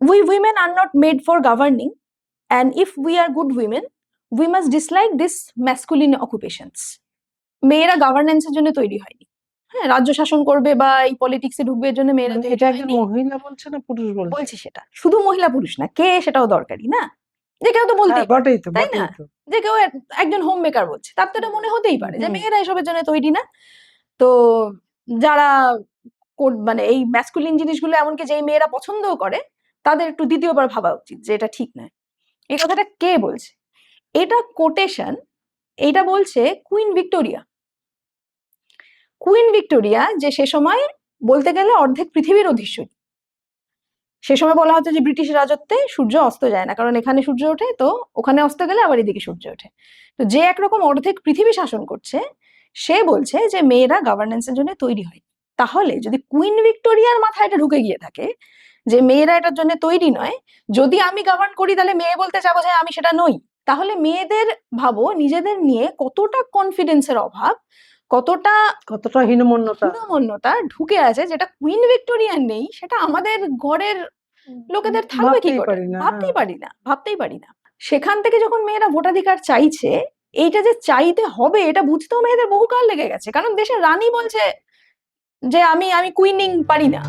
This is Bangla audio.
We women are not made for governing, and if we are good women, we must dislike this masculine occupations. মেয়েরা গভর্নেন্সের জন্য তৈরি হয়নি। হ্যাঁ, রাজ্য শাসন করবে বা এই পলিটিক্সে ঢুকবে এর জন্য মেয়েরা তৈরি এটা একজন হয়নি। মহিলা বলছে না পুরুষ বলছে? বলছি সেটা শুধু মহিলা পুরুষ না, কে সেটাও দরকারি না, যে কেউ তো বলতেই পারে, বটেই তো, তাই বটেই না? তো। যে কেউ একজন হোম মেকার বলছে, তার তো এটা মনে হতেই পারে যে হুম। মেয়েরা এসবের জন্য তৈরি না। তো যারা মানে এই ম্যাসকুলিন জিনিসগুলো এমনকি যেই মেয়েরা পছন্দও করে তাদের একটু দ্বিতীয়বার ভাবা উচিত যে এটা ঠিক নয়। এই কথাটা কে বলছে? এটা কোটেশন, এটা বলছে কুইন ভিক্টোরিয়া। কুইন ভিক্টোরিয়া যে সে সময় বলতে গেলে অর্ধেক পৃথিবীর অধীশ্বরী। সে সময় বলা হতো যে ব্রিটিশ রাজত্বে সূর্য অস্ত যায় না, কারণ এখানে সূর্য ওঠে তো ওখানে অস্ত গেলে আবার এদিকে সূর্য ওঠে। তো যে একরকম অর্ধেক পৃথিবী শাসন করছে সে বলছে যে মেয়েরা গভর্নেন্সের জন্য তৈরি হয়। তাহলে যদি কুইন ভিক্টোরিয়ার মাথায় এটা ঢুকে গিয়ে থাকে যে মেয়েরা এটার জন্য তৈরি নয়, যদি আমি গভর্ন করি তাহলে মেয়ে বলতে চাবো যে আমি সেটা নই, তাহলে মেয়েদের ভাবো নিজেদের নিয়ে কতটা কনফিডেন্সের অভাব, কতটা হীনমন্যতা ঢুকে আছে, যেটা কুইন ভিক্টোরিয়ার নেই, সেটা আমাদের ঘরের লোকেদের থাকবে কি করে? ভাবতেই পারি না। সেখান থেকে যখন মেয়েরা ভোটাধিকার চাইছে, এইটা যে চাইতে হবে এটা বুঝতেও মেয়েদের বহুকাল লেগে গেছে, কারণ দেশের রানী বলছে যে আমি কুইনিং পারি না।